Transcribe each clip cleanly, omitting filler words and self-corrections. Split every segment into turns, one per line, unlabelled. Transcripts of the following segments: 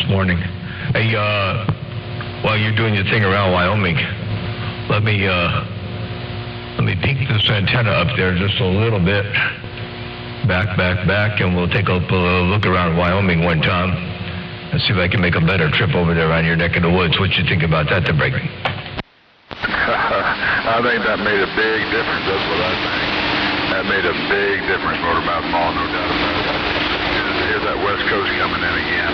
morning. Hey, while you're doing your thing around Wyoming, let me peek this antenna up there just a little bit. Back, and we'll take a look around Wyoming one time and see if I can make a better trip over there around your neck of the woods. What you think about that, to break?
I think that made a big difference. That's what I think. That made a big difference, Motormouth Mall, no doubt about it. Good to hear that West Coast coming in again.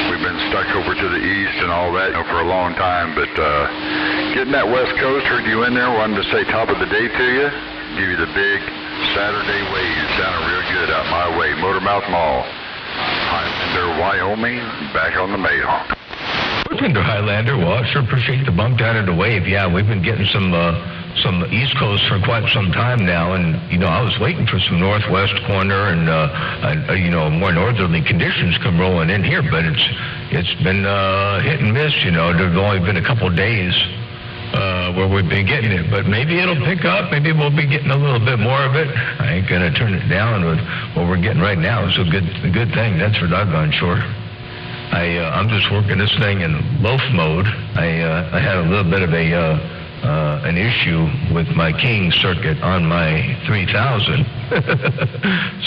We've been stuck over to the east and all that, for a long time, but getting that West Coast, heard you in there, wanted to say top of the day to you, give you the big Saturday wave. You sounded real good out my way. Motormouth Mall, Highlander, Wyoming, back on the mail.
Highlander, Highlander. Well, I sure appreciate the bump down of the wave. Yeah, we've been getting some East Coast for quite some time now, and I was waiting for some northwest corner and more northerly conditions come rolling in here, but it's been hit and miss. There's only been a couple of days where we've been getting it, but maybe it'll pick up. Maybe we'll be getting a little bit more of it. I ain't gonna turn it down with what we're getting right now. It's a good thing. That's for doggone sure. I'm just working this thing in loaf mode. I had a little bit of an issue with my King circuit on my 3000.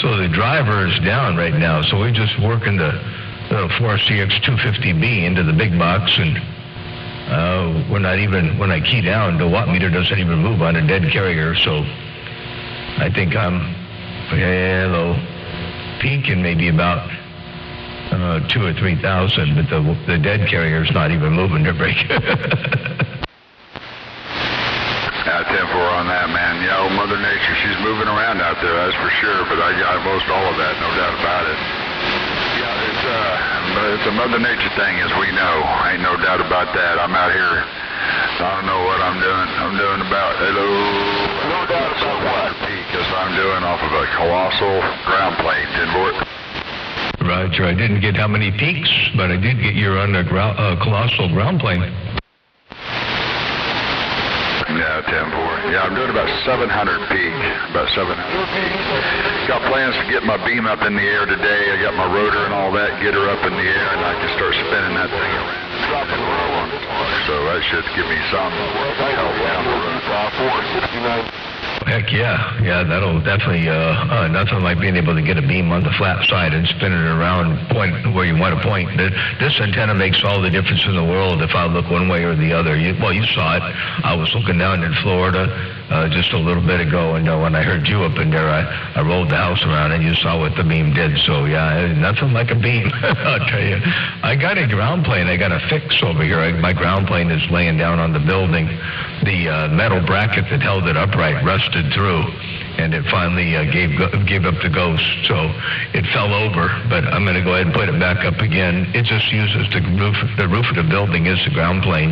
So the driver is down right now. So we're just working the 4CX 250B into the big box, and we're not even, when I key down, the watt meter doesn't even move on a dead carrier. So I think I'm peaking maybe about 2,000 or 3,000, but the dead carrier's not even moving their brake.
10-4 on that, man. Mother Nature, she's moving around out there, that's for sure, but I got most all of that, no doubt about it. Yeah, it's a Mother Nature thing, as we know. Ain't no doubt about that. I'm out here, I don't know what I'm doing. I'm doing about, no doubt about what? Because I'm doing off of a colossal ground plane, Tinbort.
Roger, I didn't get how many peaks, but I did get you're on a colossal ground plane.
Yeah, 10-4. Yeah, I'm doing about 700 peak. About 700 peak. Got plans to get my beam up in the air today. I got my rotor and all that, get her up in the air, and I can start spinning that thing around and dropping where I want to talk. So that should give me some help down the road. 469.
Heck yeah. Yeah, that'll definitely, nothing like being able to get a beam on the flat side and spin it around, point where you want to point. This antenna makes all the difference in the world if I look one way or the other. You saw it. I was looking down in Florida just a little bit ago, and when I heard you up in there, I rolled the house around and you saw what the beam did. So yeah, nothing like a beam. I'll tell you. I got a ground plane. I got a fix over here. My ground plane is laying down on the building. The metal bracket that held it upright rusted through, and it finally gave up the ghost. So it fell over, but I'm going to go ahead and put it back up again. It just uses the roof of the building as the ground plane,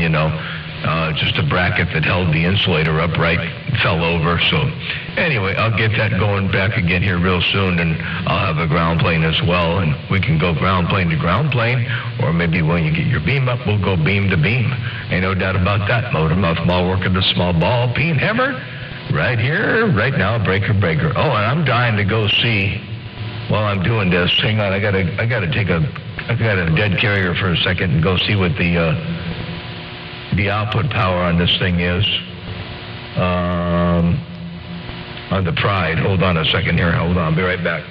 just a bracket that held the insulator upright fell over. So anyway, I'll get that going back again here real soon, and I'll have a ground plane as well, and we can go ground plane to ground plane, or maybe when you get your beam up, we'll go beam to beam. Ain't no doubt about that. Motormouth Mall working the small ball, Pete Hammer, right here, right now, breaker. Oh, and I'm dying to go see, while I'm doing this, hang on, I gotta take a dead carrier for a second and go see what the output power on this thing is. On the Pride. Hold on a second here. Hold on. I'll be right back.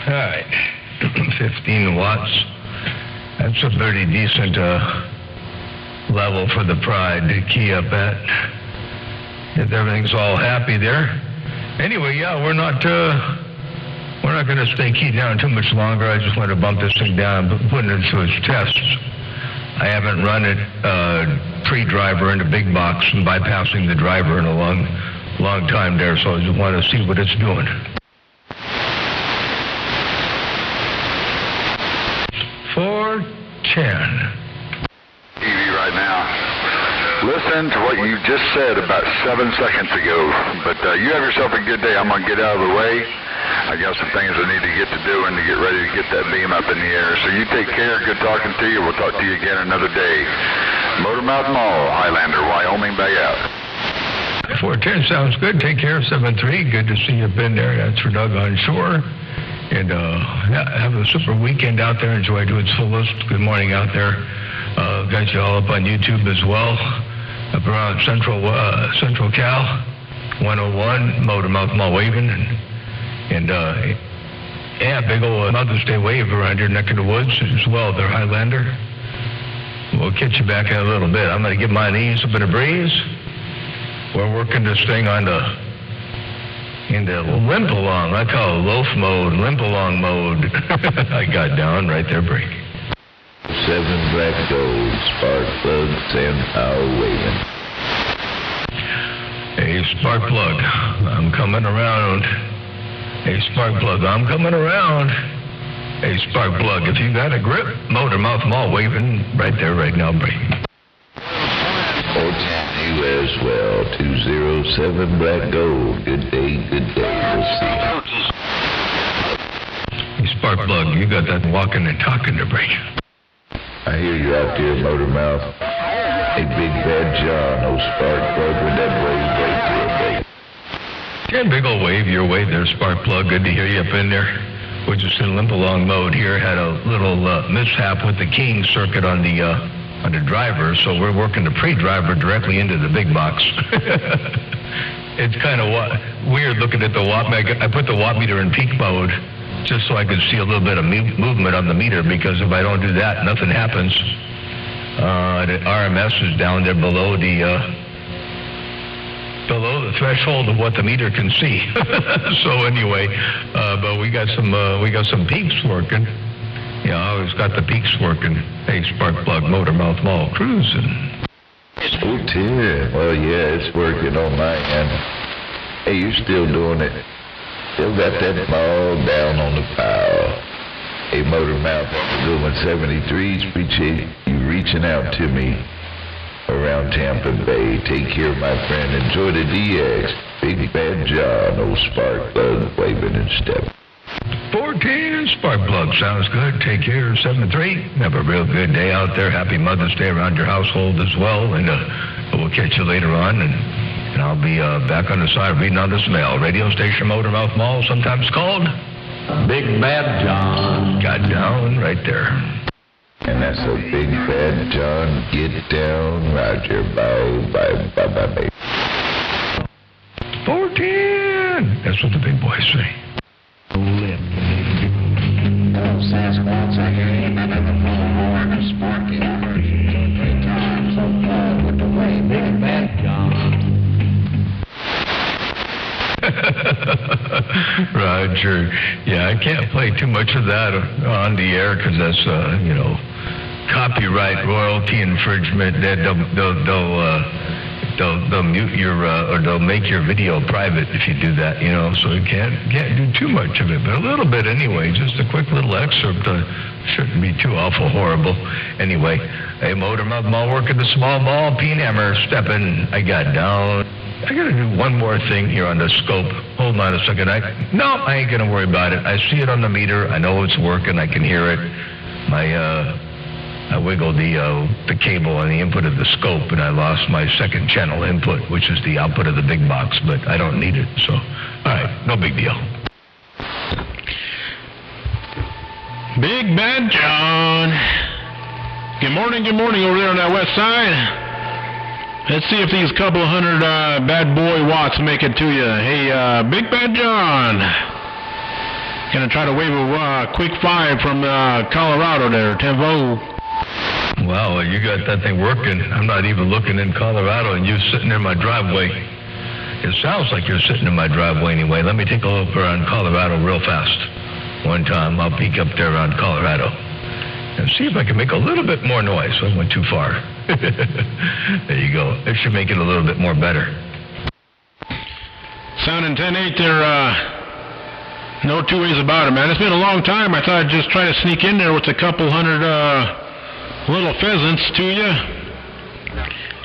All right, 15 watts. That's a pretty decent level for the Pride to key up at. If everything's all happy there. Anyway, yeah, we're not going to stay keyed down too much longer. I just want to bump this thing down, put it into its tests. I haven't run it pre-driver into big box and bypassing the driver in a long time there, so I just want to see what it's doing. 410.
TV right now. Listen to what you just said about 7 seconds ago. But you have yourself a good day. I'm going to get out of the way. I got some things I need to get to do and to get ready to get that beam up in the air. So you take care. Good talking to you. We'll talk to you again another day. Motormouth Mall, Highlander, Wyoming, back out.
410 sounds good. Take care, 7-3. Good to see you up in there. That's for Doug on shore. And have a super weekend out there. Enjoy it to its fullest. Good morning out there. Got you all up on YouTube as well. Up around Central Cal, 101, Motormouth Mall waving. And yeah, big old Mother's Day wave around your neck of the woods as well. They're Highlander. We'll catch you back in a little bit. I'm going to get my knees up in a breeze. We're working this thing on in the limp along. I call it loaf mode, limp along mode. I got down right there, break.
7 black gold, spark plug, Sam Powell waving.
Hey, spark plug, I'm coming around. Hey, spark plug, I'm coming around. Hey, spark plug, if you got a grip, Motormouth Mall waving right there, right now, break.
410 you as well, 207 black gold. Good day, we'll see you.
Hey, spark plug, you got that walking and talking to break.
I hear you out there, Motormouth. Hey, Big Bad John, old spark plug with that wave right there, baby.
Yeah, big old wave your way there, spark plug. Good to hear you up in there. We're just in limp along mode here. Had a little mishap with the keying circuit on the driver, so we're working the pre-driver directly into the big box. It's kind of weird looking at the watt meter. I put the watt meter in peak mode just so I could see a little bit of movement on the meter, because if I don't do that, nothing happens. The RMS is down there below the threshold of what the meter can see. So anyway, but we got some peaks working. Yeah, I always got the peaks working. Hey, spark plug, Motormouth Mall cruising.
410, well, yeah, it's working on my end. Hey, you're still doing it. Still got that ball down on the pile. Hey, Motormouth, good one, 73s. Appreciate you reaching out to me around Tampa Bay. Take care, my friend. Enjoy the DX. Big Bad John, old spark plug, waving and stepping.
410 spark plug sounds good. Take care, 7-3. Have a real good day out there. Happy Mother's Day around your household as well. And we'll catch you later on. And I'll be back on the side reading on this mail. Radio station Motormouth Mall, sometimes called Big Bad John. Got down right there.
And that's a Big Bad John. Get down, Roger. Bye, bye, bye, bye, bye.
410. That's what the big boys say.
Hello, Sasquatch. I hear you. Another full horn of Sparky. I heard you 2 or 3 times. So with the way, Big Bad John.
Roger. Yeah, I can't play too much of that on the air because that's, copyright royalty infringement. They'll mute your or they'll make your video private if you do that, so you can't do too much of it, but a little bit anyway. Just a quick little excerpt. Shouldn't be too awful horrible. Anyway, hey, Motormouth Mall working the small ball, Peen Hammer stepping. I got down. I got to do one more thing here on the scope. Hold on a second. I ain't going to worry about it. I see it on the meter. I know it's working. I can hear it. I wiggled the cable on the input of the scope, and I lost my second channel input, which is the output of the big box, but I don't need it. So, all right, no big deal.
Big Bad John. Good morning over there on that west side. Let's see if these couple of hundred bad boy watts make it to you. Hey, Big Bad John. Gonna try to wave a quick 5 from Colorado there, 10-volt.
Wow, you got that thing working. I'm not even looking in Colorado, and you sitting in my driveway. It sounds like you're sitting in my driveway anyway. Let me take a look around Colorado real fast. One time, I'll peek up there around Colorado and see if I can make a little bit more noise. I went too far. There you go. It should make it a little bit more better.
Sounding 10-8 there, no two ways about it, man. It's been a long time. I thought I'd just try to sneak in there with a couple hundred little pheasants to you.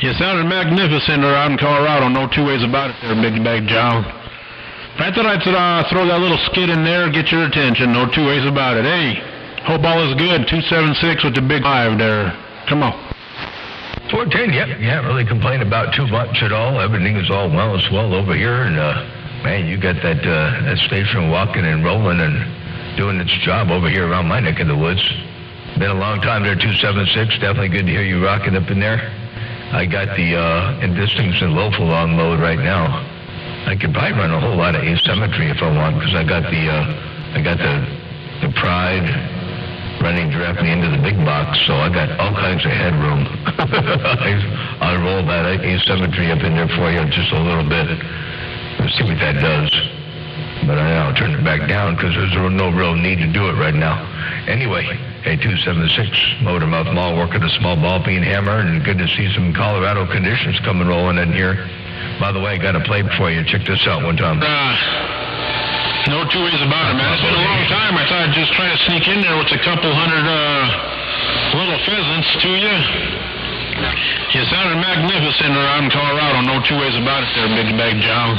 You sounded magnificent out in Colorado, no two ways about it there, Big Bad John. I thought I'd throw that little skit in there, get your attention, no two ways about it. Hey, hope all is good, 276 with the big 5 there. Come on.
410, yep, you can't really complain about too much at all. Everything is all well and swell over here, and man, you got that station walking and rolling and doing its job over here around my neck of the woods. Been a long time there, 276. Definitely good to hear you rocking up in there. I got the Indistings and Loafel on load right now. I could probably run a whole lot of asymmetry if I want, because I got the Pride running directly into the big box, so I got all kinds of headroom. I'll roll that asymmetry up in there for you just a little bit. Let's see what that does. But I'll turn it back down because there's no real need to do it right now. Anyway, hey, 276 Motormouth Mall working a small ball peen hammer, and good to see some Colorado conditions coming rolling in here. By the way, I got a play for you. Check this out one time.
No two ways about it, man. It's been a long time. I thought I'd just try to sneak in there with a couple hundred little pheasants to you. You sounded magnificent around in Colorado, no two ways about it there, Big Bad John.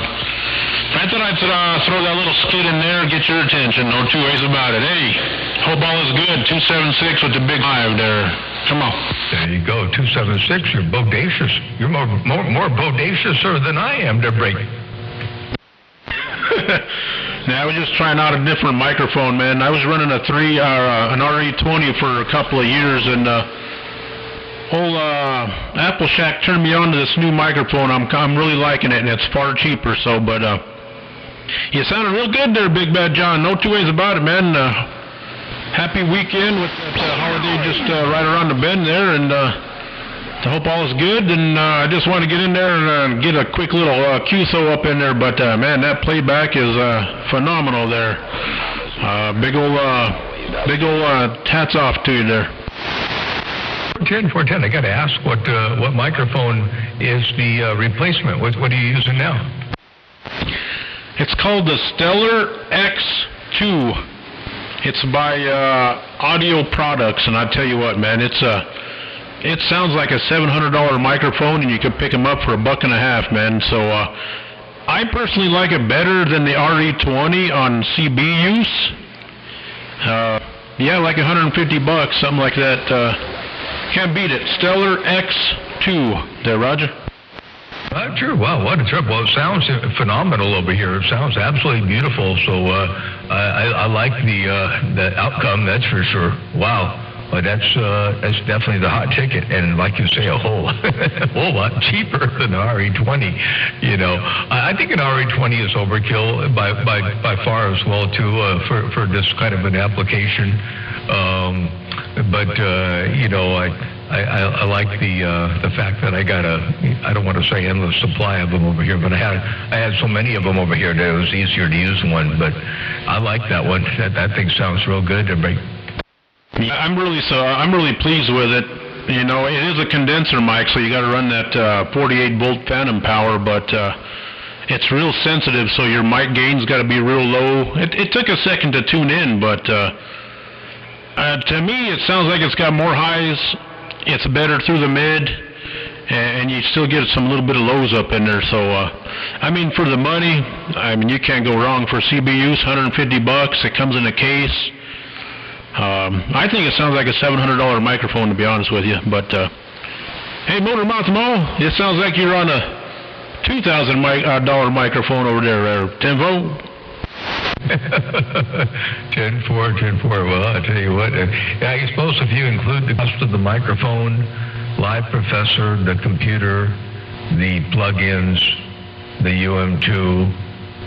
I thought I'd throw that little skit in there, get your attention, no two ways about it. Hey, hope all is good, 276 with the big 5 there. Come on.
There you go, 276. You're bodacious. You're more bodaciouser than I am, Debray.
Now, I was just trying out a different microphone, man. I was running an RE20 for a couple of years, and old Apple Shack turned me on to this new microphone. I'm really liking it, and it's far cheaper. So, but you sounded real good there, Big Bad John. No two ways about it, man. Happy weekend with that holiday just right around the bend there, and I hope all is good. And I just want to get in there and get a quick little QSO up in there. But man, that playback is phenomenal there. Big old hats off to you there.
410. I got to ask what microphone is the replacement? What are you using now?
It's called the Stellar X2. It's by Audio Products, and I tell you what, man, it sounds like a $700 microphone, and you can pick them up for $1.50, man. So I personally like it better than the RE20 on CB use. Yeah, like $150, something like that. Can't beat it. Stellar X2 there, Roger.
Sure. Wow, what a trip. Well, it sounds phenomenal over here. It sounds absolutely beautiful. So I like the outcome, that's for sure. Wow. Well, that's definitely the hot ticket, and like you say, a whole lot cheaper than the RE20. You know, I think an RE20 is overkill by far as well too for this kind of an application. But you know, I like the fact that I got I don't want to say endless supply of them over here, but I had so many of them over here that it was easier to use one. But I like that one. That thing sounds real good.
I'm really pleased with it. You know, it is a condenser mic, so you got to run that 48 volt phantom power, but it's real sensitive, so your mic gain's got to be real low. It took a second to tune in, but to me, it sounds like it's got more highs. It's better through the mid, and you still get some little bit of lows up in there. So, I mean, for the money, I mean, you can't go wrong for CB use. $150. It comes in a case. I think it sounds like a $700 microphone, to be honest with you. But hey, Motormouth Mall, it sounds like you're on a $2,000 microphone over there, Tenvo.
10-4. Well, I tell you what. I suppose if you include the cost of the microphone, Live Professor, the computer, the plugins, the UM2,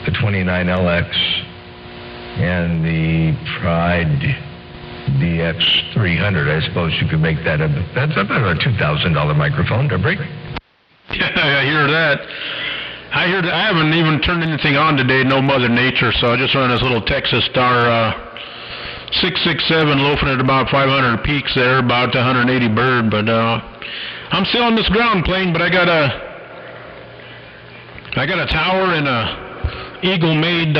the 29LX, and the Pride DX300. I suppose you could make that that's about a $2,000 microphone to break.
Yeah, I hear that. I haven't even turned anything on today, no Mother Nature, so I just run this little Texas Star 667 loafing at about 500 peaks there, about 180 bird, but I'm still on this ground plane, but I got a tower and a Eagle-made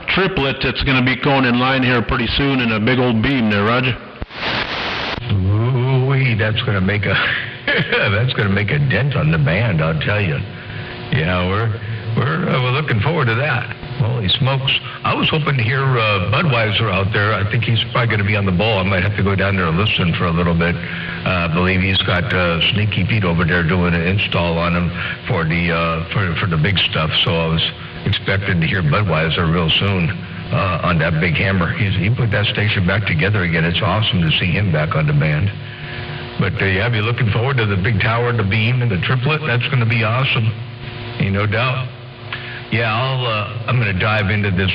triplet that's going to be going in line here pretty soon, and a big old beam there, Roger.
Ooh-wee, that's going to make a dent on the band, I'll tell you. Yeah, we're looking forward to that. Holy smokes! I was hoping to hear Budweiser out there. I think he's probably going to be on the bowl. I might have to go down there and listen for a little bit. I believe he's got Sneaky Pete over there doing an install on him for the big stuff. So I was expecting to hear Budweiser real soon on that big hammer. He put that station back together again. It's awesome to see him back on the band. But yeah, be looking forward to the big tower, the beam, and the triplet. That's going to be awesome. Ain't no doubt. Yeah, I'm going to dive into this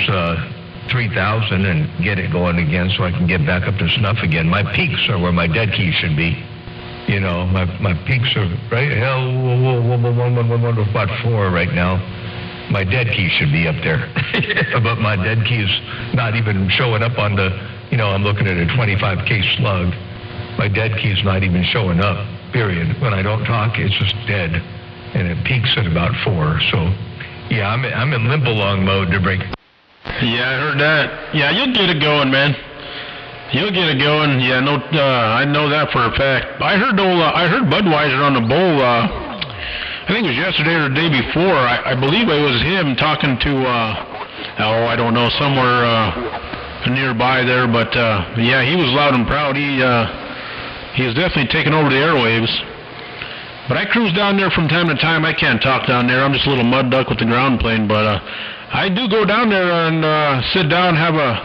3000 and get it going again so I can get back up to snuff again. My peaks are where my dead keys should be. You know, my peaks are right. Hell, about 4 right now. My dead key should be up there, but my dead key is not even showing up on the. You know, I'm looking at a 25K slug. My dead key is not even showing up. Period. When I don't talk, it's just dead, and it peaks at about 4. So. Yeah, I'm in limp-along mode to break.
Yeah, I heard that. Yeah, you'll get it going, man. You'll get it going. Yeah, no, I know that for a fact. I heard Budweiser on the bowl. I think it was yesterday or the day before. I believe it was him talking to. I don't know, somewhere nearby there. But yeah, he was loud and proud. He is definitely taking over the airwaves. But I cruise down there from time to time. I can't talk down there. I'm just a little mud duck with the ground plane. But I do go down there and sit down, have a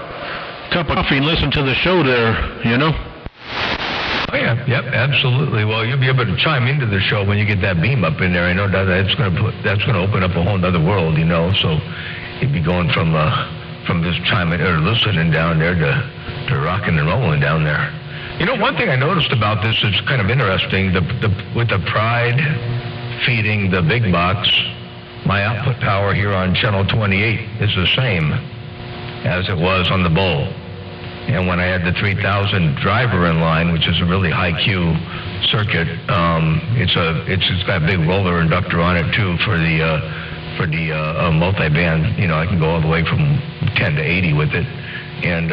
cup of coffee, and listen to the show there, you know?
Oh, yeah. Yep, absolutely. Well, you'll be able to chime into the show when you get that beam up in there. I know that's going to open up a whole other world, you know? So you'd be going from this chiming or listening down there to rocking and rolling down there. You know, one thing I noticed about this is kind of interesting. With the Pride feeding the big box, my output power here on channel 28 is the same as it was on the bowl. And when I had the 3000 driver in line, which is a really high Q circuit, it's got a big roller inductor on it too for the multi-band. You know, I can go all the way from 10 to 80 with it, and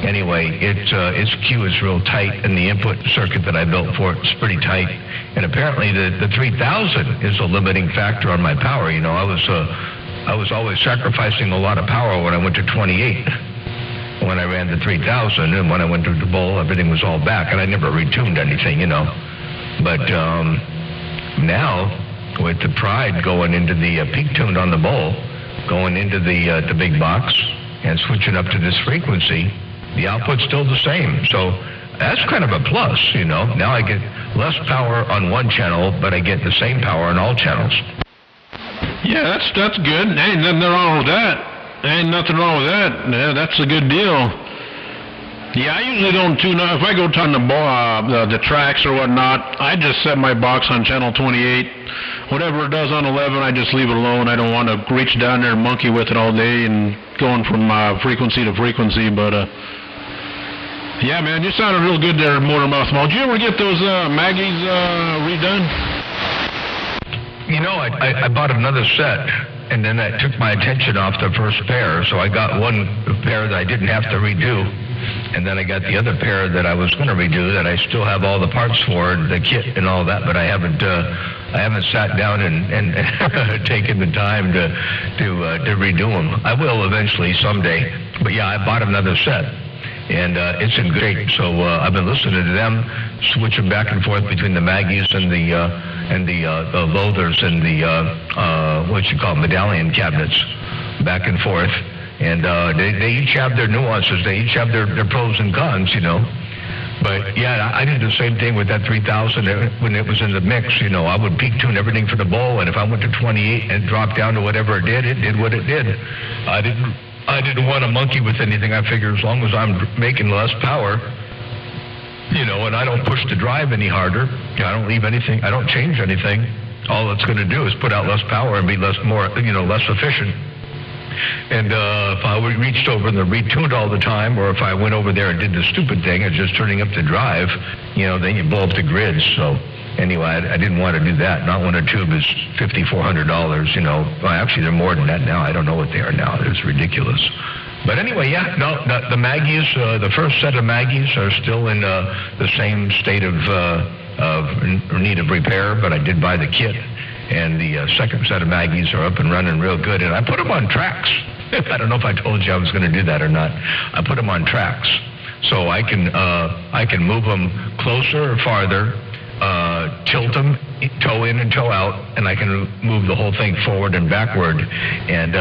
anyway, its Q is real tight, and the input circuit that I built for it is pretty tight. And apparently, the 3000 is a limiting factor on my power. You know, I was always sacrificing a lot of power when I went to 28. When I ran the 3000, and when I went to the bowl, everything was all back, and I never retuned anything, you know. But now, with the Pride going into the peak tuned on the bowl, going into the big box, and switching up to this frequency, the output's still the same. So that's kind of a plus, you know. Now I get less power on one channel, but I get the same power on all channels.
Yeah, that's good. Ain't nothing wrong with that. Ain't nothing wrong with that. Yeah, that's a good deal. Yeah, I usually don't tune up. If I go turn the tracks or whatnot, I just set my box on channel 28. Whatever it does on 11, I just leave it alone. I don't want to reach down there and monkey with it all day and going from frequency to frequency. But yeah, man, you sounded real good there, Motormouth Mall. Did you ever get those Maggies redone?
You know, I bought another set, and then that took my attention off the first pair. So I got one pair that I didn't have to redo, and then I got the other pair that I was going to redo that I still have all the parts for, the kit and all that, but I haven't sat down and taken the time to redo them. I will eventually someday, but yeah, I bought another set. And it's in good shape. So I've been listening to them, switching back and forth between the Maggies and the Lothers and the medallion cabinets, back and forth. And they each have their nuances. They each have their pros and cons, you know. But yeah, I did the same thing with that 3000 when it was in the mix. You know, I would peak tune everything for the bowl, and if I went to 28 and dropped down to whatever it did what it did. I I didn't want to monkey with anything. I figure as long as I'm making less power, you know, and I don't push the drive any harder, I don't leave anything, I don't change anything, all it's going to do is put out less power and be less efficient. And if I reached over and retuned all the time, or if I went over there and did the stupid thing of just turning up the drive, you know, then you blow up the grid. So anyway, I didn't want to do that. Not when a tube is $5,400, you know. Well, actually, they're more than that now. I don't know what they are now. It's ridiculous. But anyway, yeah, no, the Maggies, the first set of Maggies are still in the same state of need of repair, but I did buy the kit. And the second set of Maggies are up and running real good. And I put them on tracks. I don't know if I told you I was going to do that or not. I put them on tracks. So I can move them closer or farther, tilt them, toe in and toe out, and I can move the whole thing forward and backward and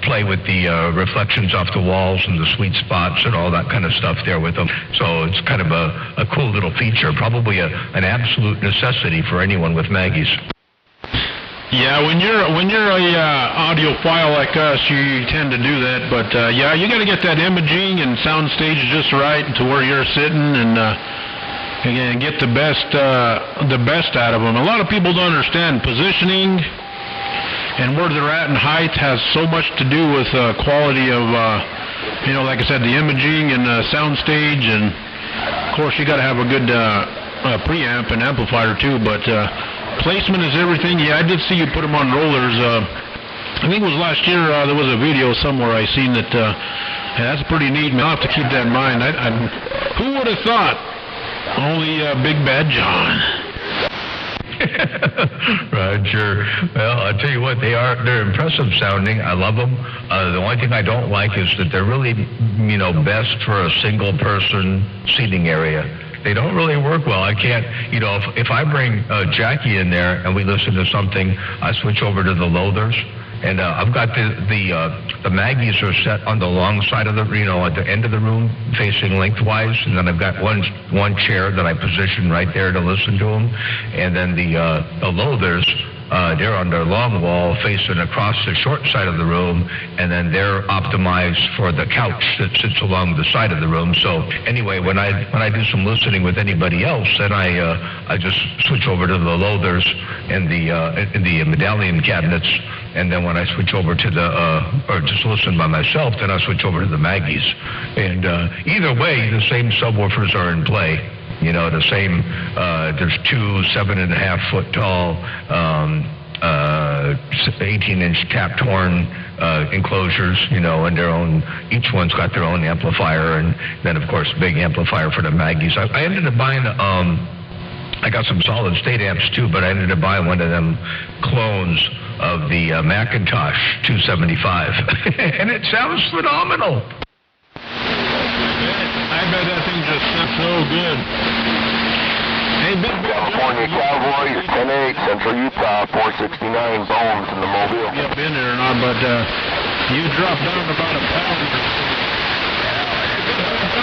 play with the reflections off the walls and the sweet spots and all that kind of stuff there with them. So it's kind of a cool little feature, probably an absolute necessity for anyone with Maggies.
Yeah, when you're a audiophile like us, you tend to do that. But yeah, you got to get that imaging and sound stage just right to where you're sitting, and again, get the best out of them. A lot of people don't understand positioning and where they're at in height has so much to do with quality of, like I said, the imaging and sound stage, and of course you got to have a good preamp and amplifier too. But placement is everything. Yeah, I did see you put them on rollers. I think it was last year. There was a video somewhere I seen that. That's pretty neat. I'll have to keep that in mind. Who would have thought? Only Big Bad John.
Roger. Well, I'll tell you what, they're impressive sounding. I love them. The only thing I don't like is that they're really, best for a single person seating area. They don't really work well. I can't, if I bring Jackie in there and we listen to something, I switch over to the Lothers. And I've got the Maggies are set on the long side of the, at the end of the room, facing lengthwise. And then I've got one chair that I position right there to listen to them. And then the Lothers, they're on their long wall facing across the short side of the room, and then they're optimized for the couch that sits along the side of the room. So anyway, when I do some listening with anybody else, then I just switch over to the Lothers and the medallion cabinets, and then when I switch over to or just listen by myself, then I switch over to the Maggies. And either way, the same subwoofers are in play. The same, there's two 7.5-foot tall, 18-inch tapped horn enclosures, and their own, each one's got their own amplifier, and then, of course, big amplifier for the Maggies. I ended up buying, I got some solid state amps, too, but I ended up buying one of them clones of the Macintosh 275, and it sounds phenomenal.
I bet that thing just sounds so good. Hey, Big
California Cowboy, 10-8, Central Utah, 469, Bones in the Mobile.
Yeah, been there or not, but you dropped down about a pound.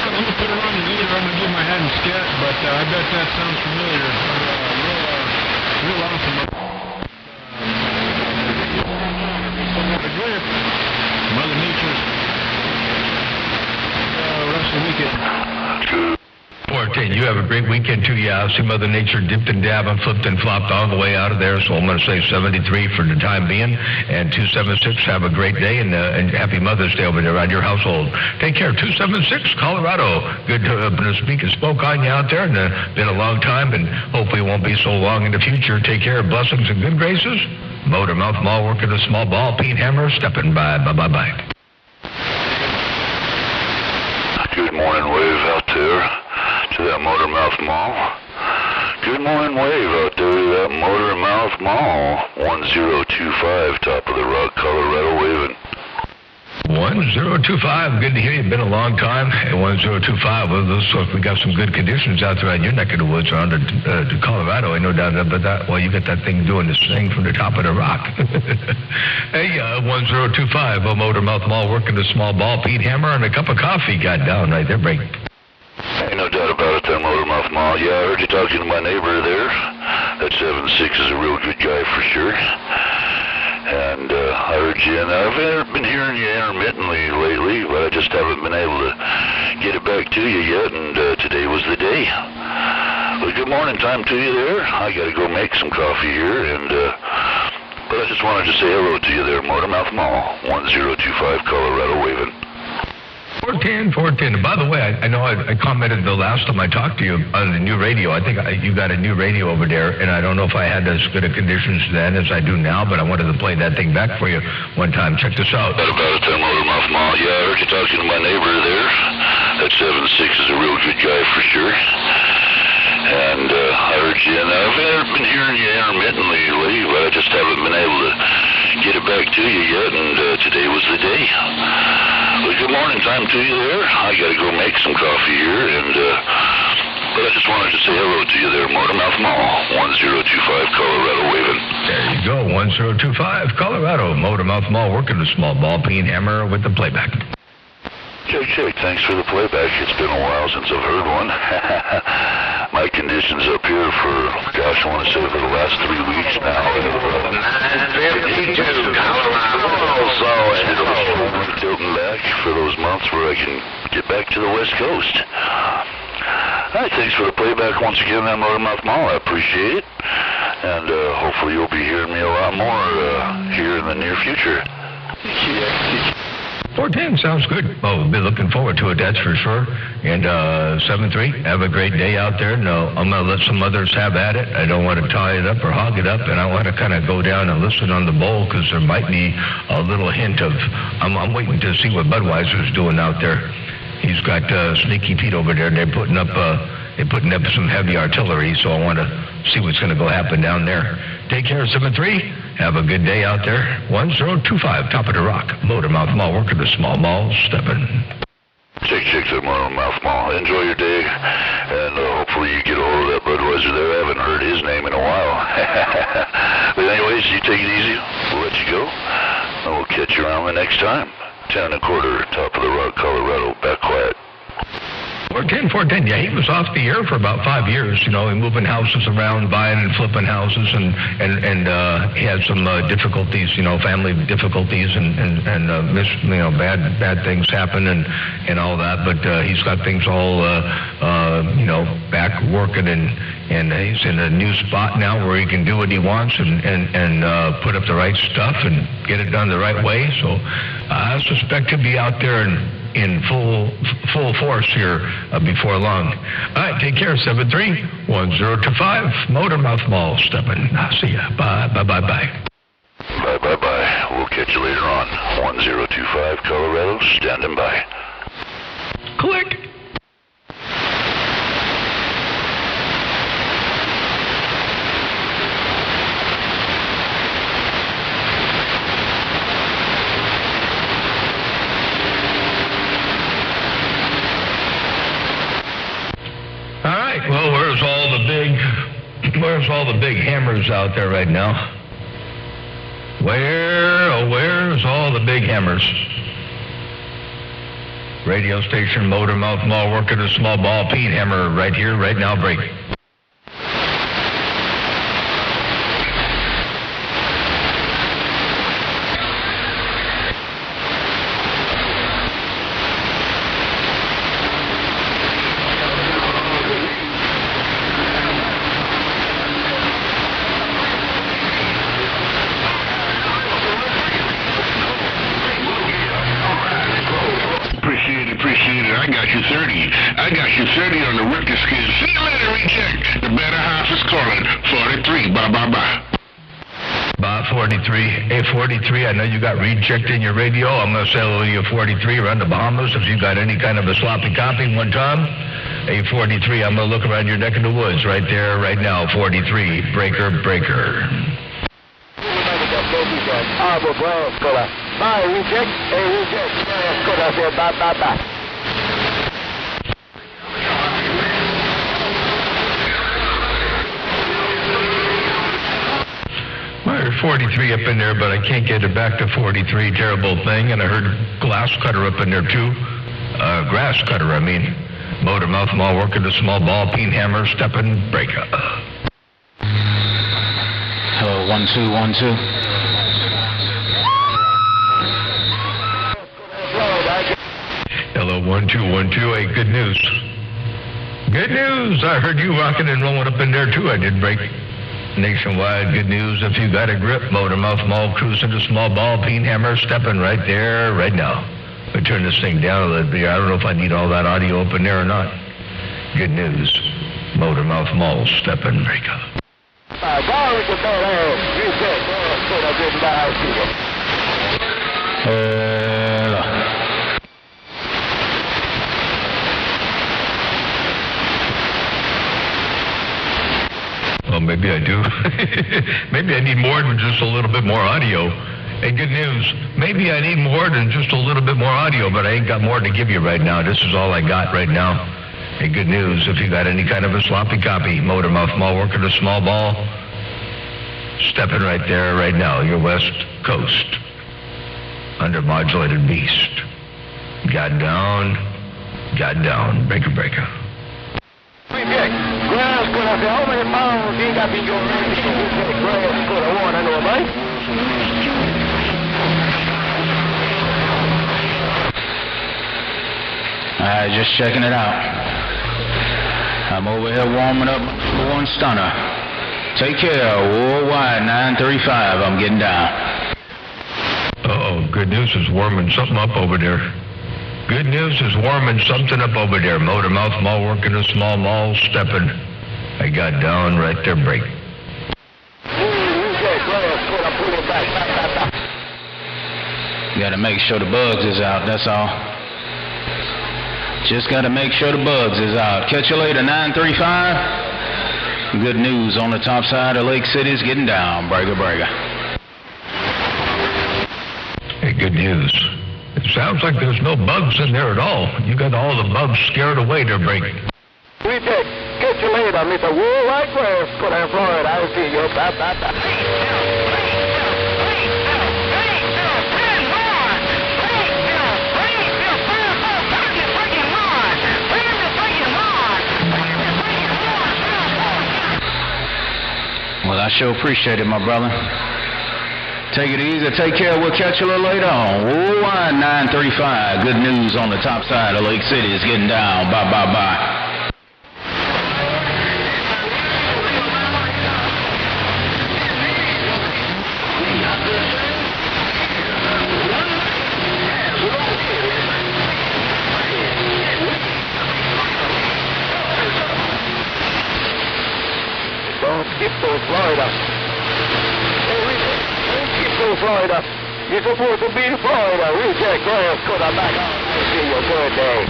Let me put it on your ear. I'm going to give my hand and scat, but I bet that sounds familiar. Real awesome. The grip. Mother Nature's rest of the weekend.
14. You have a great weekend, too. Yeah, I see Mother Nature dipped and dabbed and flipped and flopped all the way out of there, so I'm going to say 73 for the time being, and 276, have a great day, and happy Mother's Day over there around your household. Take care. 276, Colorado. Good to speak and spoke on you out there, and been a long time, and hopefully it won't be so long in the future. Take care. Blessings and good graces. Motor Mouth Mall working a small ball. Pete Hammer stepping by. Bye-bye-bye.
Good morning, Wave out there to that Motor Mouth Mall. Good morning, Wave out there to that Motor Mouth Mall. 1025, top of the rock, Colorado, waving.
1025, good to hear you. Been a long time. At 1025, well, looks like we got some good conditions out there in your neck of the woods around to Colorado. I no doubt about that. Well, you got that thing doing this thing from the top of the rock. Hey, 1025, Motor Mouth Mall working the small ball. Pete Hammer and a cup of coffee got down right there, break.
Ain't no doubt about it, that Motor Mouth Mall. Yeah, I heard you talking to my neighbor there. That 7-6 is a real good guy for sure. And I heard you, and I've been hearing you intermittently lately, but I just haven't been able to get it back to you yet, and today was the day. Well, good morning time to you there. I got to go make some coffee here, and but I just wanted to say hello to you there, Motormouth Mall, 1025 Colorado Waving.
410. By the way, I know I commented the last time I talked to you on the new radio. I think you got a new radio over there, and I don't know if I had as good of conditions then as I do now, but I wanted to play that thing back for you one time. Check this out.
About a time, Motormouth Mall. Yeah, I heard you talking to my neighbor there. That 7-6 is a real good guy for sure. And I heard you, and I've been hearing you intermittently lately, but I just haven't been able to get it back to you yet, and today was the day. Well, good morning time to you there. I got to go make some coffee here, and but I just wanted to say hello to you there, Motormouth Mall, 1025 Colorado Waving.
There you go, 1025 Colorado, Motormouth Mall, working the small ball peen hammer with the playback.
Check. Thanks for the playback. It's been a while since I've heard one. My conditions up here for, gosh, I want to say for the last 3 weeks now.
952 Colorado.
So I ended up tilting back for those months where I can get back to the West Coast. All right, thanks for the playback once again, that Motormouth Mall. I appreciate it. And hopefully you'll be hearing me a lot more here in the near future.
410 sounds good. Oh, we'll be looking forward to it, that's for sure. And 7-3, have a great day out there. No, I'm going to let some others have at it. I don't want to tie it up or hog it up, and I want to kind of go down and listen on the bowl because there might be a little hint of, I'm waiting to see what Budweiser's doing out there. He's got Sneaky Pete over there. They're putting up some heavy artillery, so I want to see what's going to go happen down there. Take care, 7-3. Have a good day out there. 1025, top of the rock. Motormouth Mall, working the small mall, stepping.
Check the Motormouth Mall. Enjoy your day, and hopefully you get a hold of that Budweiser there. I haven't heard his name in a while. But anyways, you take it easy. We'll let you go, and we'll catch you around the next time. 10 1/4, top of the rock, Colorado, back quiet.
410. Yeah, he was off the air for about 5 years, moving houses around, buying and flipping houses, and he had some difficulties, family difficulties, and bad things happen and all that. But he's got things all, back working, and he's in a new spot now where he can do what he wants and put up the right stuff and get it done the right way. So I suspect he'll be out there in full force here before long. All right, take care, 7-3, 1025, Motormouth Mall, stepping. See ya. Bye.
Bye. We'll catch you later on. 1025 Colorado, standing by.
Click. Well, where's all the big hammers out there right now? Where's all the big hammers? Radio station, Motormouth Mall, working a small ball peen hammer right here, right now, break.
Appreciate it. I got you 30 on the record scale. See you later, reject. The better half is calling. 43. Bye.
Bob, 43. Hey, 43, I know you got reject in your radio. I'm going to sell you 43 around the Bahamas if you got any kind of a sloppy copy one time. Hey, 43, I'm going to look around your neck of the woods right there, right now. 43, breaker.
Bye, reject. Hey, reject. Bye.
There's 43 up in there, but I can't get it back to 43. Terrible thing. And I heard glass cutter up in there, too. Grass cutter, I mean. Motormouth Mall, working the small ball, peen hammer, stepping, breaker.
Hello, 1-2.
1, 2, 1, 2. Hey, good news. Good news. I heard you rocking and rolling up in there, too. I did break. Nationwide, good news. If you got a grip, Motormouth Mall, cruising to small ball, peen hammer, stepping right there, right now. I turn this thing down a little bit. I don't know if I need all that audio up in there or not. Good news. Motormouth Mall, stepping break up. Well, maybe I do. Maybe I need more than just a little bit more audio. Hey, good news. Maybe I need more than just a little bit more audio, but I ain't got more to give you right now. This is all I got right now. Hey, good news. If you got any kind of a sloppy copy, Motormouth Mall working a small ball, stepping right there right now. Your West Coast. Under modulated beast. Got down. Breaker, breaker.
Grass could have how many pounds you got in your range? Grass could have won, I know, right?
Just checking it out. I'm over here warming up for one stunner. Take care, worldwide 935. I'm getting down.
Uh-oh, good news is warming something up over there. Good news is warming something up over there. Motormouth Mall working a small mall, stepping. I got down right there, break.
Gotta make sure the bugs is out, that's all. Just gotta make sure the bugs is out. Catch you later, 935. Good news on the top side of Lake City's getting down. Breaker, breaker.
Hey, good news. It sounds like there's no bugs in there at all. You got all the bugs scared away there, break.
We take. Catch you later, Mr. Worldwide Grass. Put in Florida. I'll see you.
Well, I sure appreciate it, my brother. Take it easy. Take care. We'll catch you a little later on. Worldwide 935. Good news on the top side of Lake City is getting down. Bye, bye, bye.
Don't skip those Florida. Florida. You're supposed to be in Florida. We check grass, cut our back on. I see you. Good day.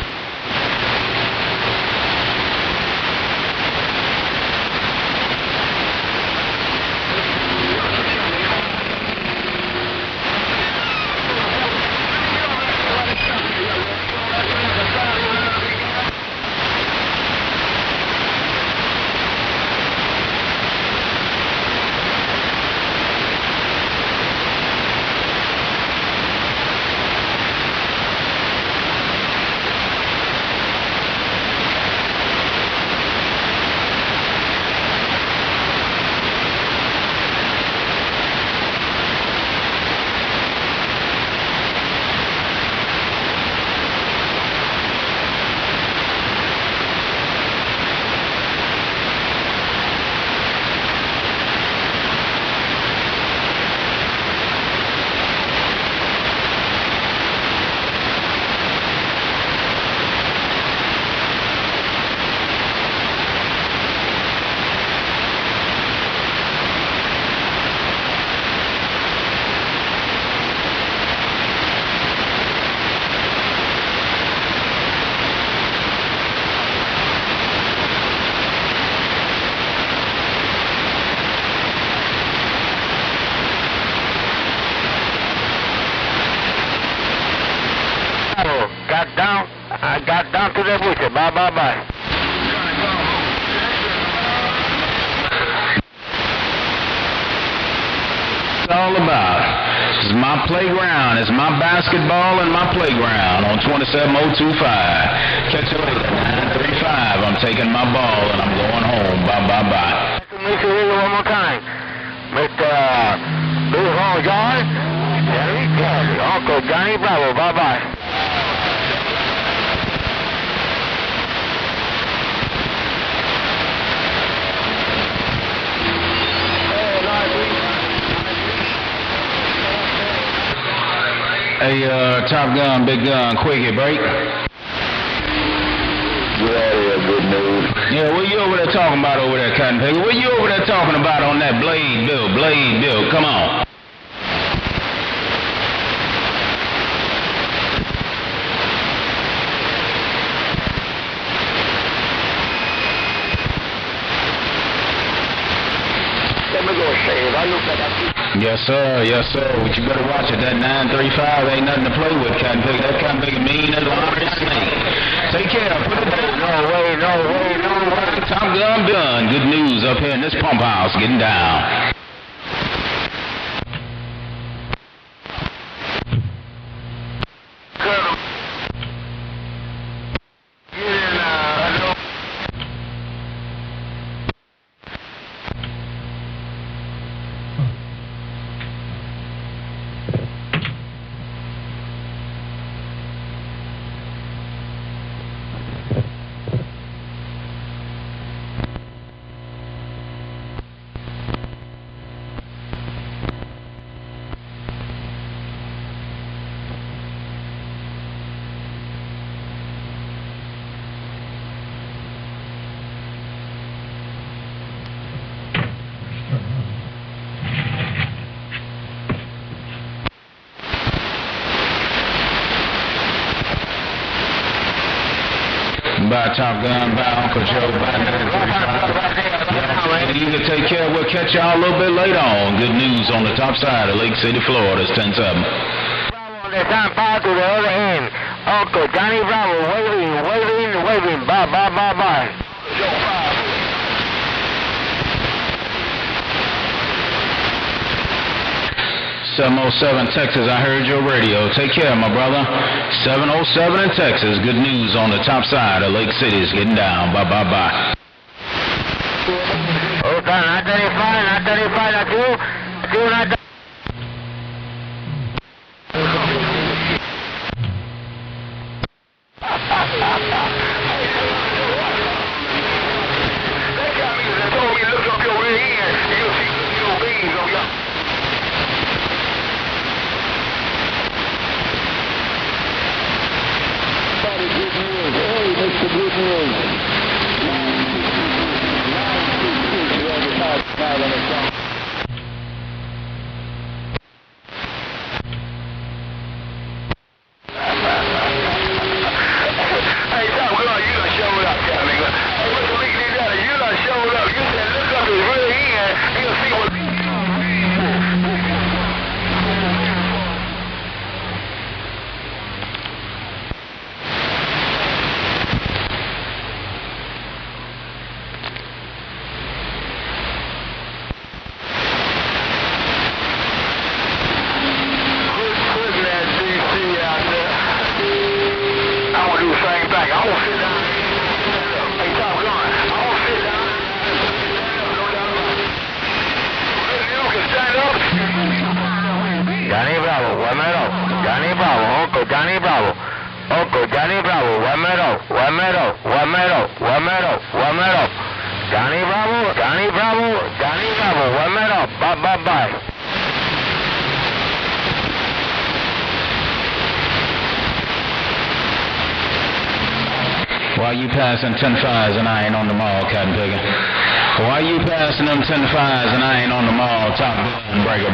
Got down to the bush. Bye, bye, bye.
It's all about. It's my playground. It's my basketball and my playground on 27025. Catch you later, 935. I'm taking my ball and I'm going home. Bye, bye, bye.
Make sure you one more time. Mr. Bill John, Uncle Johnny Bravo. Bye, bye.
Hey, Top Gun, Big Gun, Quickie, break.
Get out of here, good news.
Yeah, what you over there talking about over there, Cotton Piggy? What you over there talking about on that blade bill? Come on.
Let me go shave. I look like I see.
Yes, sir. But you better watch it. That 935 ain't nothing to play with, Cotton Piggy. That Cotton Piggy mean as a hungry snake. Take care. Put it down.
No way.
Top Gun done. Good news up here in this pump house getting down. By Top Gun, by Uncle Joe, by 935. You can take care. We'll catch y'all a little bit later on. Good news on the top side of Lake City, Florida. It's 10-7.
Bravo on the time, power to the other end. Uncle Johnny Bravo, waving. Bye.
707 Texas, I heard your radio. Take care, my brother. 707 in Texas. Good news on the top side of Lake City is getting down. Bye.
Oh, 935, not you. Uncle Johnny Bravo, 1 minute. Johnny Bravo, 1 minute. Bye.
Why you passing 10-5s and I ain't on the mall, Cotton Piggy? Why you passing them 10-5s and I ain't on the mall, Top Gun, Breaker?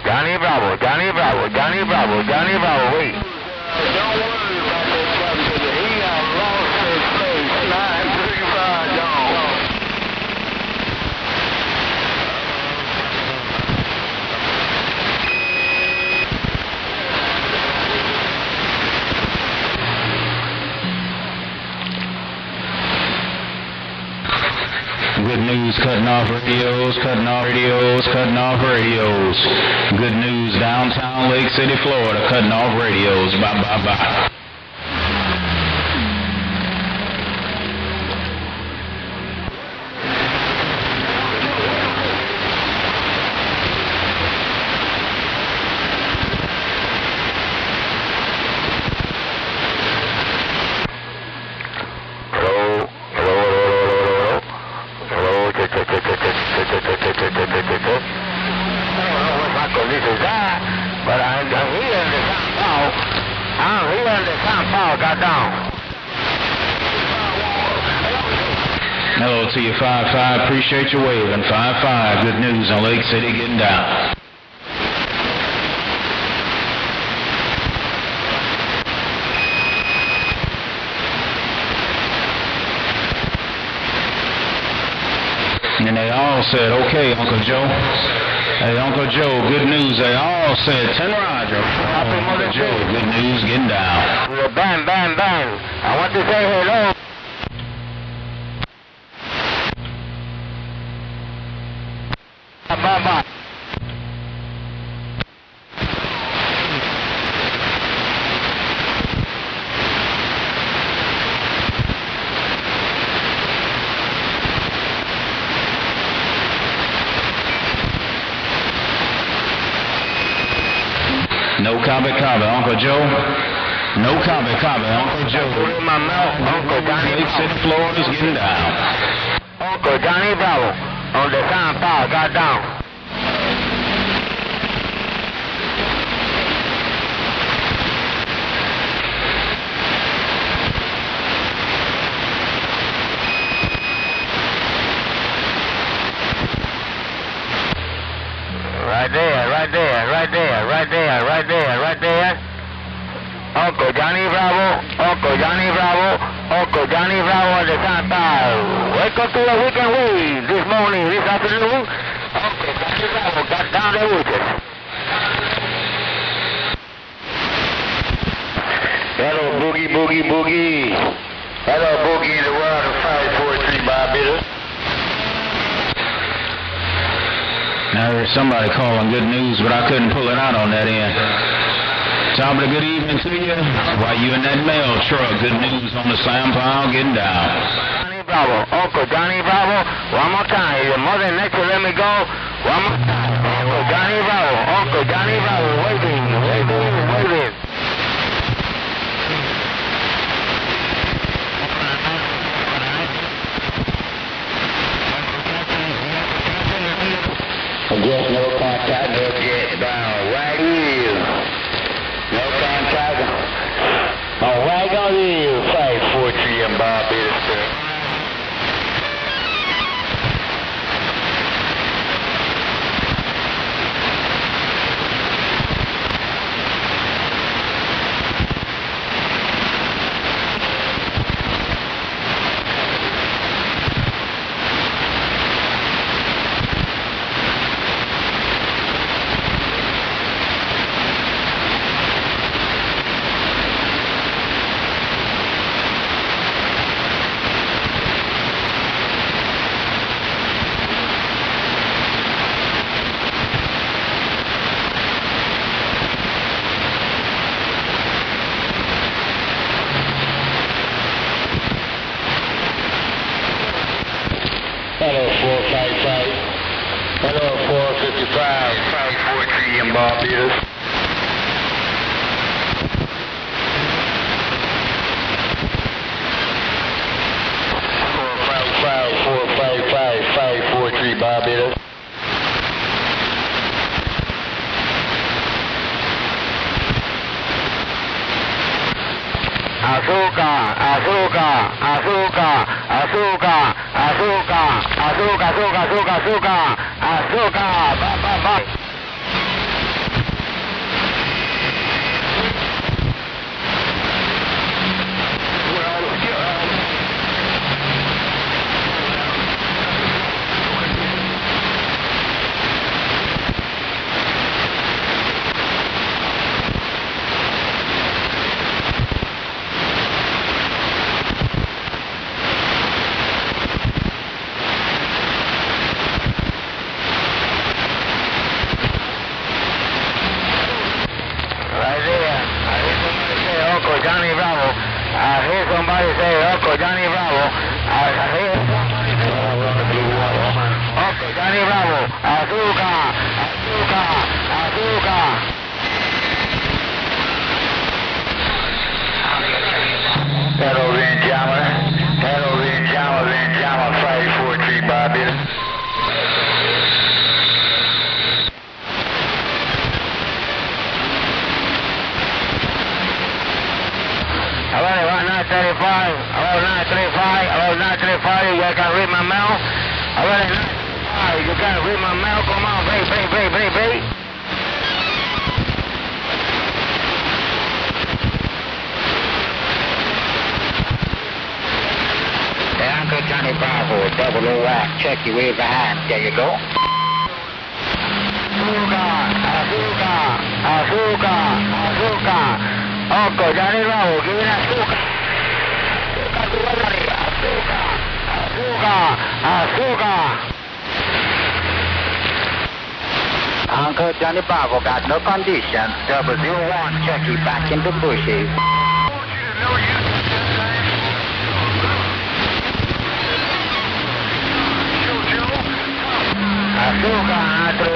Johnny Bravo, wait. Don't worry about that Cotton Piggy. He got lost his face. 935 gone.
Good news, cutting off radios. Good news, downtown Lake City, Florida, cutting off radios. Bye.
But I'm here in the I'm here in the Town Park, got down.
Hello to you, 5-5. Appreciate you waving. 5-5. Good news on Lake City getting down. And they all said, okay, Uncle Joe. Hey, Uncle Joe, good news. They all said, 10 Roger. Uncle Joe, good news getting down.
Bang, bang, bang. I want to say hello. Bye-bye.
No copy, Uncle Joe. No copy, Uncle Joe.
In my mouth, Uncle Johnny.
Lake City, Florida's getting down.
Uncle Johnny Bravo on the Town Park got down. Right there, right there, right there, right there, right there, right there. Uncle Johnny Bravo, Uncle Johnny Bravo, Uncle Johnny Bravo on the Town Park. Welcome to the weekend wave this morning, this afternoon. Uncle Johnny Bravo got down there with us. Hello, Boogie, Boogie, Boogie. Hello, Boogie in the world of 543 Barbados.
I heard somebody calling good news, but I couldn't pull it out on that end. Top of the good evening to you. While you in that mail truck, good news on the Sam Powell getting down.
Johnny Bravo, Uncle Johnny Bravo, one more time. Your mother next to let me go. One more time. Uncle Johnny Bravo, Uncle Johnny Bravo, waving, waving, waving. Just no contact, no get down. Right here. No contact. Oh, right on here. 543 and Barbados, sir. Hello, 455. Hello, 455. 543 in Barbados. Barbados. Azúcar, azúcar, azúcar, azúcar, azúcar, azúcar, azúcar, azúcar, azúcar, azúcar, ba. Johnny Bravo. I hear somebody say Uncle Johnny Bravo. I hear somebody say Uncle Johnny Bravo. Azúcar, azúcar, azúcar. Hello, Renjama. Hello, Renjama, Renjama, 543 Barbados. 935. You guys can read my mail. All right, 935. You can read my mail. Come on, baby. Uncle Johnny Bravo, double O rack. Check your way behind. There you go. Azúcar. Uncle Johnny Bravo, give me that azúcar. Azúcar. Uncle Johnny Bravo got no conditions. 001, check you back in the bushes. Azúcar to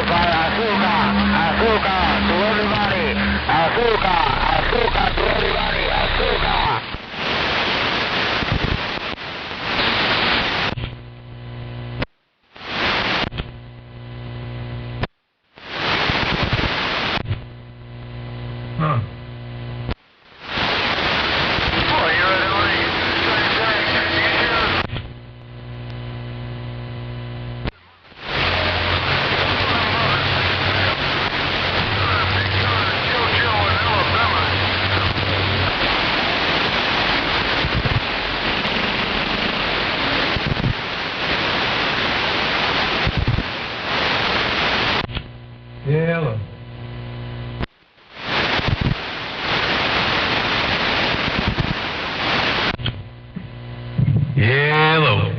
everybody. Azúcar to everybody. Azúcar.
Huh. Yellow. Yellow.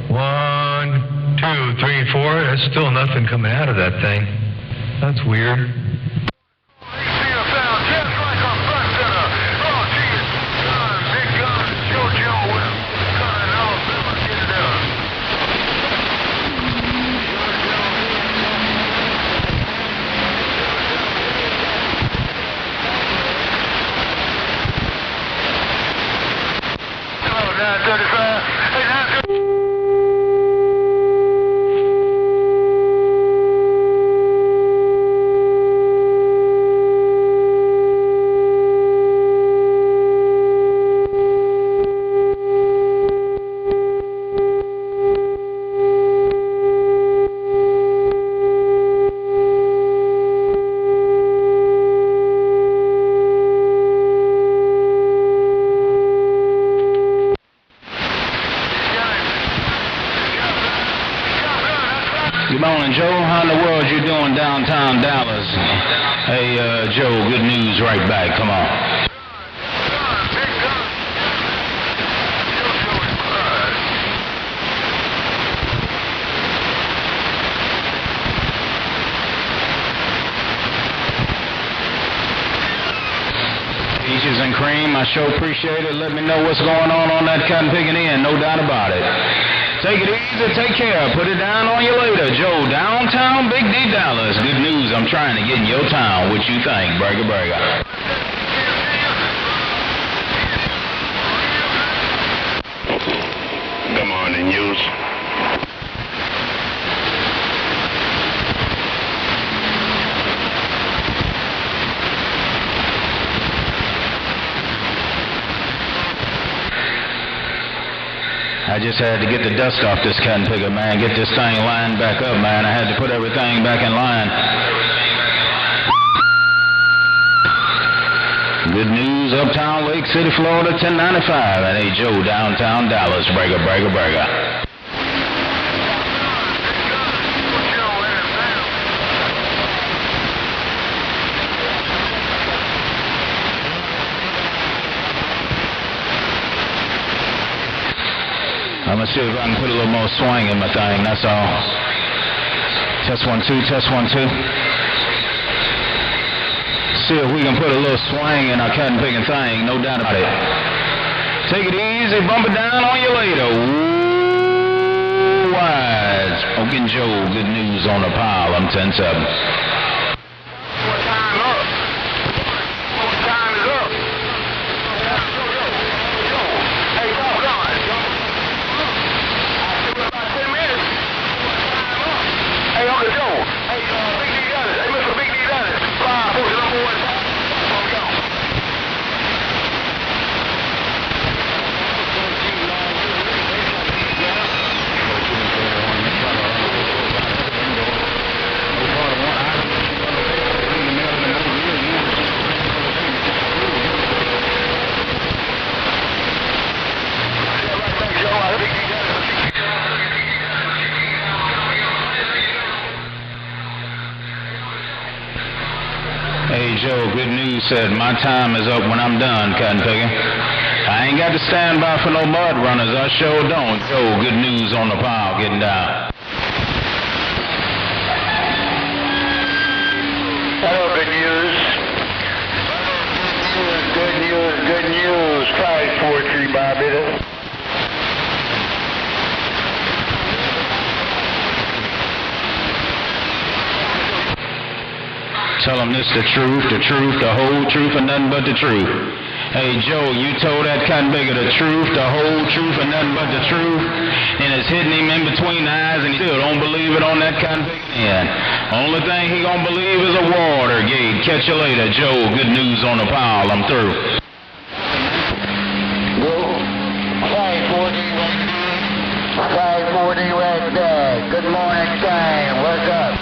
1, 2, 3, 4. There's still nothing coming out of that thing. That's weird.
Good morning, Joe. How in the world you doing downtown Dallas? Hey, Joe, good news right back. Come on. Peaches and cream, I sure appreciate it. Let me know what's going on that cotton picking end, no doubt about it. Take it easy, take care, put it down on you later. Joe, downtown Big D Dallas. Good news, I'm trying to get in your town. What you think? Burger.
Good morning, news.
I just had to get the dust off this cotton picker, man. Get this thing lined back up, man. I had to put everything back in line. Good news, uptown Lake City, Florida, 1095. And hey, Joe, downtown Dallas. Burger. I'm going to see if I can put a little more swing in my thing, that's all. Test 1, 2. See if we can put a little swing in our cotton picking thing, no doubt about it. Take it easy, bump it down on you later. Ooh, wide. Smoking Joe, good news on the pile, I'm 10-7. Hey, Joe, good news said my time is up when I'm done, Cotton Picking. I ain't got to stand by for no mud runners. I sure don't. Joe, good news on the pile, getting down.
Hello, good news. Good news. 543, Barbados.
Tell them this the truth, the whole truth, and nothing but the truth. Hey, Joe, you told that cotton bigger the truth, the whole truth, and nothing but the truth, and it's hitting him in between the eyes, and he still don't believe it on that cotton bigger end. Only thing he gonna believe is a Watergate. Catch you later, Joe. Good news on the pile. I'm through.
540 right there. Good morning time. What's up?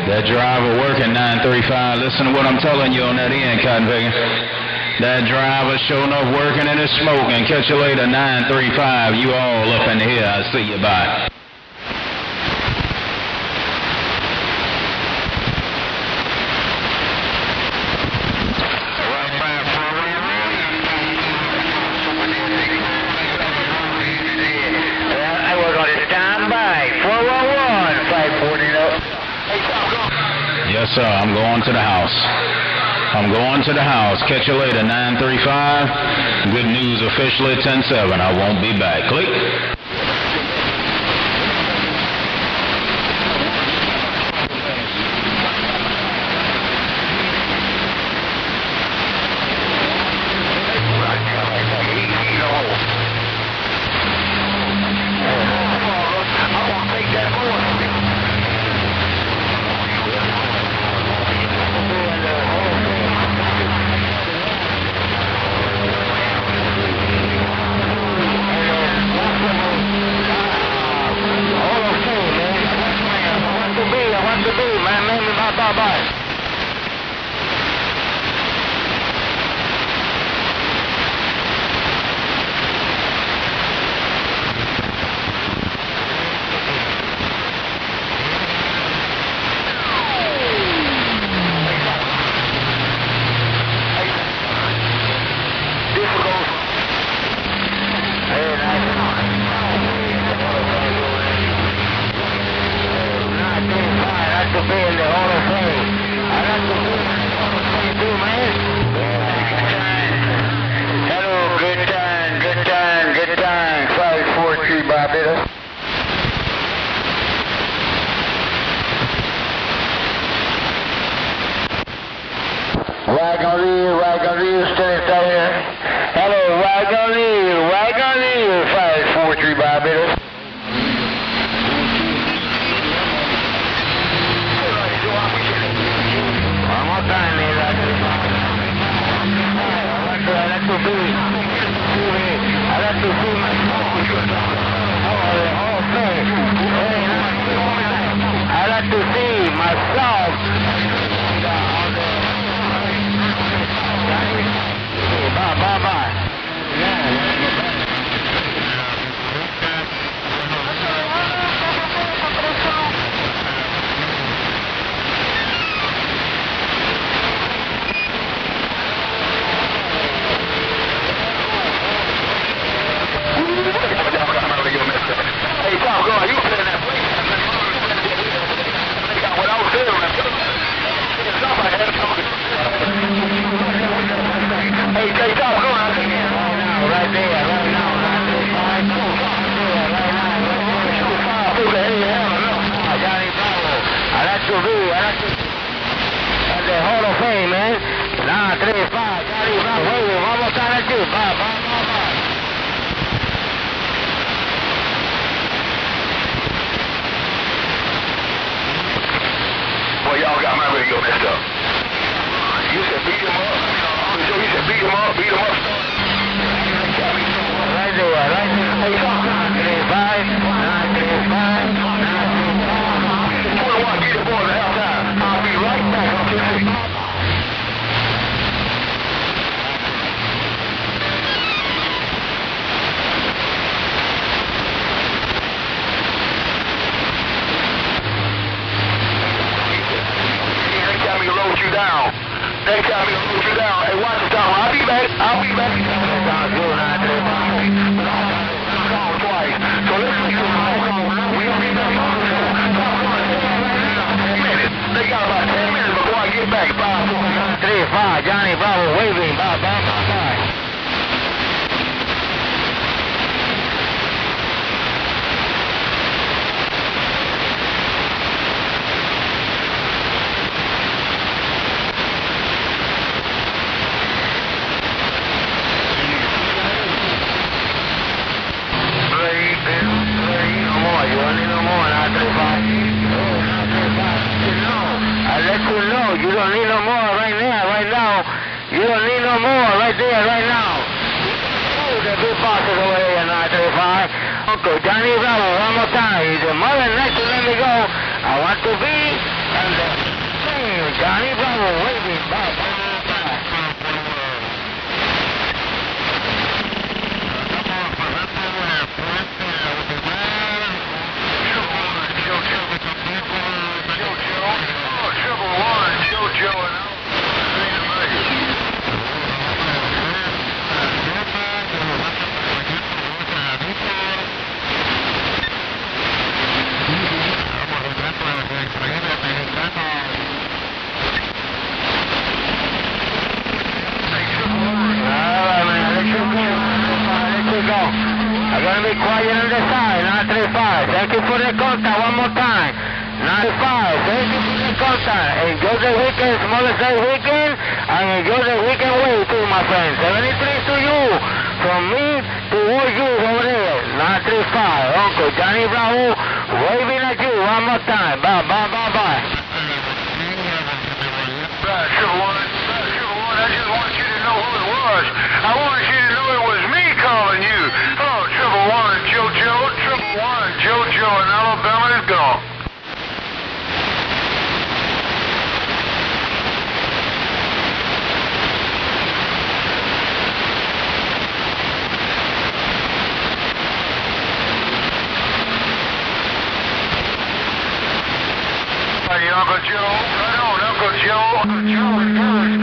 That driver working 935. Listen to what I'm telling you on that end, Cotton Picking. That driver sure enough working and is smoking. Catch you later, 935. You all up in here. I'll see you. Bye.
I was on a standby. 411 540.
Yes, sir. I'm going to the house. Catch you later, 935. Good news officially 10-7. I won't be back. Click.
Bye-bye. Wagoneer, still there. Hello, Wagoneer, 543 Barbados. One more time, man. I like to see myself. Bye. Hey, Tom, go on. You playing that play. What I was feeling. Hey, Tom, go on. Right there, right now. I like to be. At the Hall of Fame, man. 935. Vamos a estar aquí. Bye. Well, y'all got my radio messed up. You said beat him up. So you said beat him up. Right there. 935. 21, get the ball the hell time. Next time he'll move you down. Hey, watch it, Tom. I'll be back. Sounds good, 935. Twice. So let's make some phone calls. We don't need nothing on the show. They got about 10 minutes before I get back. 5, 4, 9, 3, 5. Johnny Bravo waving. Bye, bye, bye, bye. You don't need no more right now, right now. You don't need no more right there, right now. Oh, the big bosses over here, 935. Uncle Johnny Bravo, one more time. He's a mother next to let me go. I want to be and Johnny Bravo waving. Bye, bye, bye. Joe and I'm going to be quiet on the side, 935. Thank you for the contact one more time. 95, thank you for the contact. Enjoy the weekend, Mother's Day weekend, and enjoy the weekend way too, my friend. 73 to you, from me to all you over there. 935, Uncle Johnny Bravo, waving at you one more time. Bye, bye, bye, bye. Triple One, I just want you to know who it was. I want you to know it was me calling you. Oh, Triple One, JoJo, Triple One, JoJo in Alabama is gone. Uncle Joe, right on, Uncle Joe. Uncle Joe is good.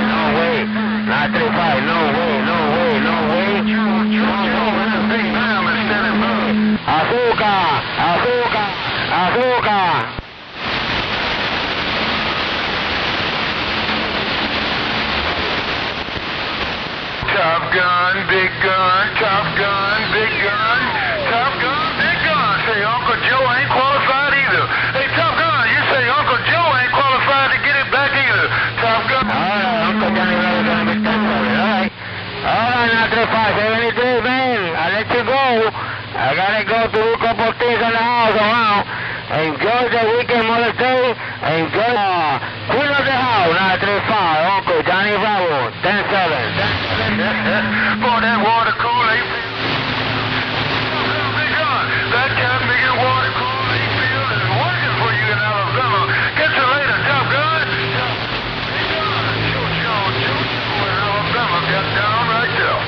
No way. 935, no way. Azúcar. Top gun, big gun, top gun, big gun, top gun, big gun. Say Uncle Joe ain't qualified either. Hey, Top Gun, you say Uncle Joe ain't qualified to get it back either. Top Gun. All right, Uncle Johnny Bravo gonna be standing over it, all right, 935, 73, man. I'll let you go. I gotta go do a couple of things in the house around. Enjoy the weekend, Mother's Day. Enjoy Queen of the House, 935, Uncle Johnny Bravo, 10-7. For that water cool, big gun. That time big water cool, field is working for you in Alabama. Catch you later, Top Gun. Big gun. JoJo in Alabama. Got down right there.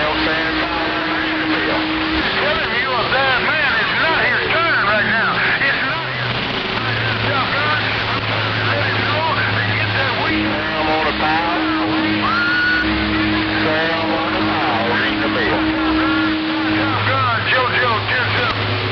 don't stand still. Telling you a bad man, it's not his turn right now. It's not his tough gun. Let him go and get that wheel. Sam on the pile. Sam on the pile. Ring the bell. Tough gun, JoJo, 10-7.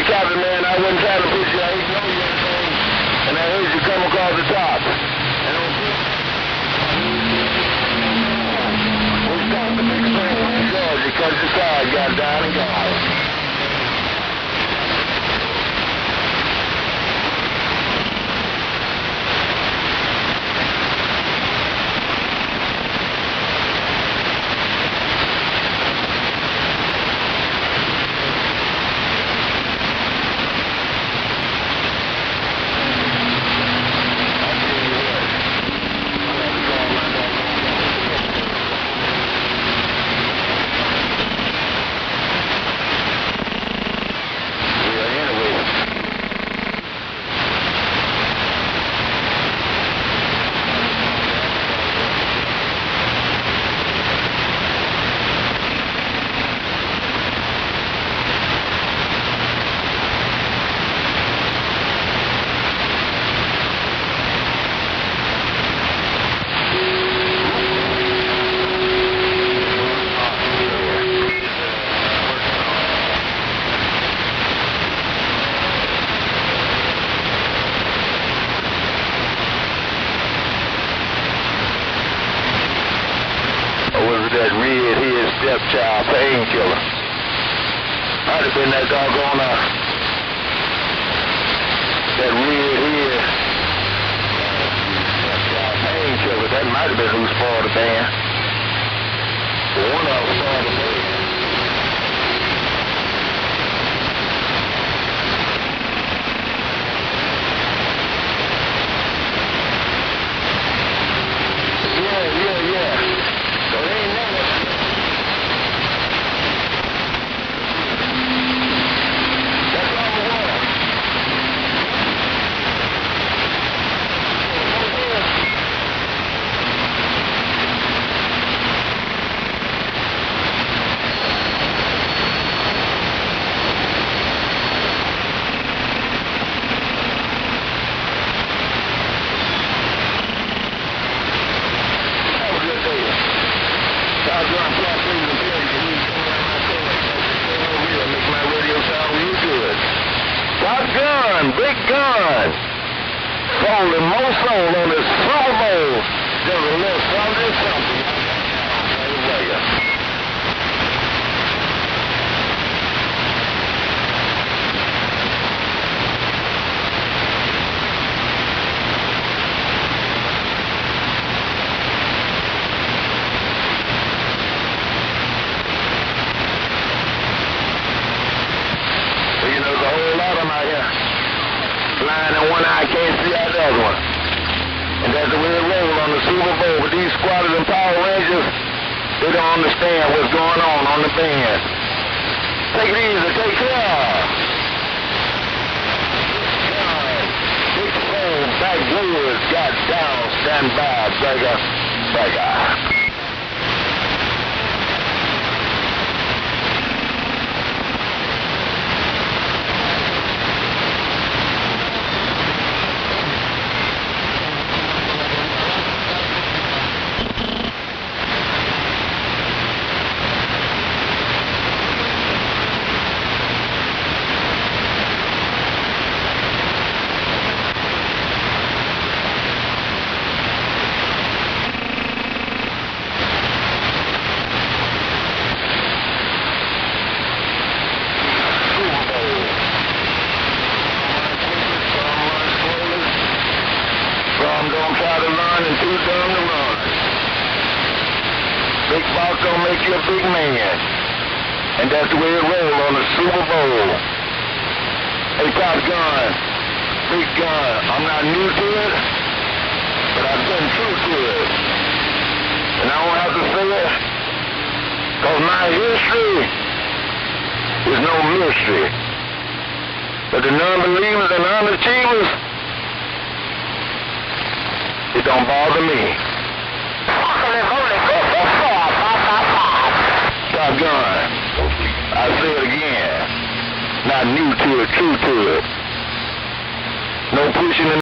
captain, man. I wasn't trying to push you. I didn't know you anything. And I heard you come across the top. And we stopped the big spring in Georgia because the car got down and gone. That red-head stepchild painkiller. Might have been that doggone, that red-head stepchild painkiller. That might have been who spoiled the band. One of them spoiled the band. Yeah. So they ain't never. That's number one. Top Gun, big gun. Folding more soul on this Super Bowl. Just a little something. Blind in one eye, can't see out the other one. And that's the way it rolls on the Super Bowl. But these squatters and Power Rangers, they don't understand what's going on the band. Take it easy, take care. Big phone, backwoods, got down, stand by, beggar. Don't try to learn and too dumb to run. Big boss don't make you a big man. And that's the way it rolls on the Super Bowl. Hey, Top Gun, big gun. I'm not new to it, but I've been true to it. And I don't have to say it, because my history is no mystery. But the non-believers and unachievers, it don't bother me. Top Gun, I say it again. Not new to it, true to it. No pushing